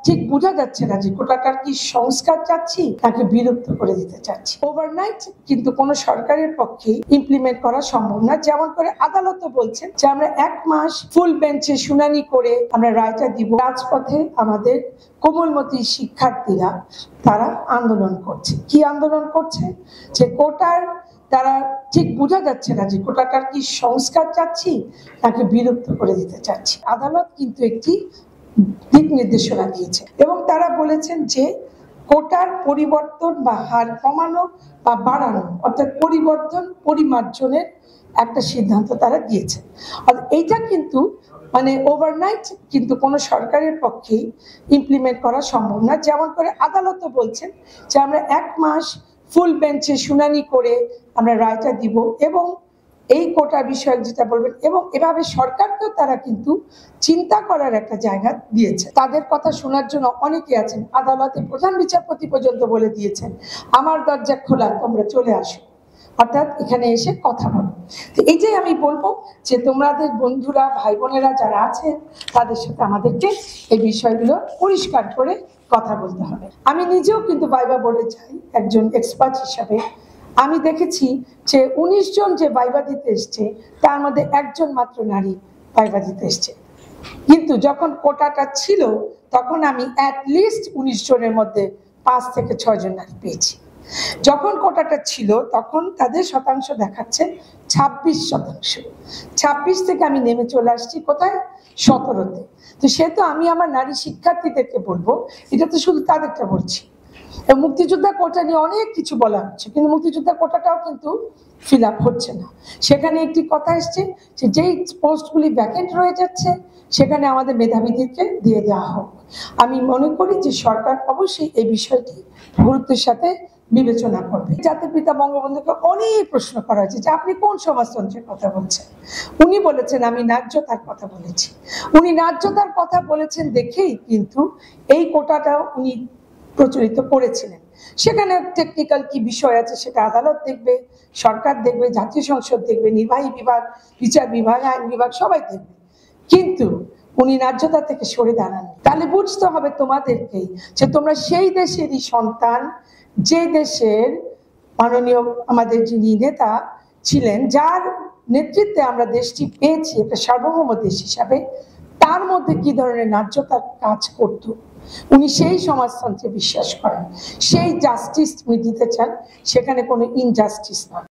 ঠিক বোঝা যাচ্ছে না যে কোটাটার কি সংস্কার চাচ্ছি নাকি বিলুপ্ত করে দিতে চাচ্ছি। ওভারনাইট কিন্তু কোনো সরকারের পক্ষে ইমপ্লিমেন্ট করা সম্ভব না। যেমন করে আদালতও বলছেন যে আমরা 1 মাস ফুল বেঞ্চে শুনানি করে আমরা রায়টা দিব। রাজপথে আমাদের কোমলমতি শিক্ষার্থীরা তারা আন্দোলন করছে। কি আন্দোলন করছে? যে কোটার তারা ঠিক বোঝা যাচ্ছে না যে কোটাটার কি সংস্কার চাচ্ছি নাকি বিলুপ্ত করে দিতে চাচ্ছি। আদালত কিন্তু একটি দিক নির্দেশনা দিয়েছে এবং তারা বলেছেন যে কোটার পরিবর্তন বা হার কমানো বা বাড়ানো অর্থাৎ পরিবর্তন পরিমার্জনের একটা সিদ্ধান্ত তারা দিয়েছে। আর এইটা কিন্তু মানে ওভারনাইট কিন্তু কোনো সরকারের পক্ষেই ইমপ্লিমেন্ট করা সম্ভব না। যেমন করে আদালতও বলছেন যে আমরা 1 মাস ফুল বেঞ্চে শুনানি করে আমরা রায়টা দিব এবং এই কোটা বিষয়ক যেটা বলবেন এবং এভাবে সরকারকেও তারা কিন্তু চিন্তা করার একটা জায়গা দিয়েছে। তাদের কথা শোনার জন্য অনেকে আছেন। আদালতে প্রধান বিচারপতি পর্যন্ত বলে দিয়েছেন আমার দরজা খোলা, তোমরা চলে আসো, অর্থাৎ এখানে এসে কথা বলো। তো এই যে আমি বলবো যে তোমাদের বন্ধুরা ভাই বোনেরা যারা আছেন তাদের সাথে আমাদেরকে এই বিষয়গুলো পরিষ্কার করে কথা বলতে হবে। আমি নিজেও কিন্তু ভাইবা বোর্ডে যাই একজন এক্সপার্ট হিসাবে। আমি দেখেছি যে 19 জন যে ভাইবা দিতে এসছে তার মধ্যে একজন মাত্র নারী ভাইবা দিতে এসছে। কিন্তু যখন কোটাটা ছিল তখন আমি অ্যাটলিস্ট 19 জনের মধ্যে 5 থেকে 6 জন নারী পেয়েছি। যখন কোটাটা ছিল তখন তাদের শতাংশ দেখাচ্ছে 26%। 26 থেকে আমি নেমে চলে আসছি কোথায়? 17-তে। তো সে তো আমি আমার নারী শিক্ষার্থীদেরকে বলবো, এটা তো শুধু তাদেরটা বলছি। মুক্তিযোদ্ধা কোটা নিয়ে অনেক কিছু বলা হচ্ছে কিন্তু মুক্তিযোদ্ধা কোটাটাও কিন্তু ফিল আপ হচ্ছে না। সেখানে একটি কথা এসছে যে যেই পোস্টগুলি ভ্যাকেন্ট রয়ে যাচ্ছে সেখানে আমাদের মেধাবীদেরকে দিয়ে দেওয়া হোক। আমি মনে করি যে সরকার অবশ্যই এই বিষয়টি গুরুত্বের সাথে বিবেচনা করবে। জাতির পিতা বঙ্গবন্ধুকে অনেক প্রশ্ন করা হয়েছে যে আপনি কোন সমাজতন্ত্রের কথা বলছেন। উনি বলেছেন আমি ন্যায্যতার কথা বলেছি। উনি ন্যায্যতার কথা বলেছেন দেখেই কিন্তু এই কোটাটাও উনি প্রচলিত করেছিলেন। সেখানে টেকনিক্যাল কি বিষয় আছে সেটা আদালত দেখবে, সরকার দেখবে, জাতীয় সংসদ দেখবে, নির্বাহী বিভাগ, বিচার বিভাগ, আইন বিভাগ সবাই দেখবে। কিন্তু উনি ন্যায্যতা থেকে সরে দাঁড়ান। তাহলে বুঝতে হবে তোমাদেরকেই যে তোমরা সেই দেশেরই সন্তান যে দেশের মাননীয় আমাদের যিনি নেতা ছিলেন, যার নেতৃত্বে আমরা দেশটি পেয়েছি একটা সার্বভৌম দেশ হিসাবে, তার মধ্যে কি ধরনের ন্যায্যতার কাজ করতো। উনি সেই সমাজতন্ত্রে বিশ্বাস করেন, সেই জাস্টিস উনি দিতে চান, সেখানে কোনো ইনজাস্টিস নয়।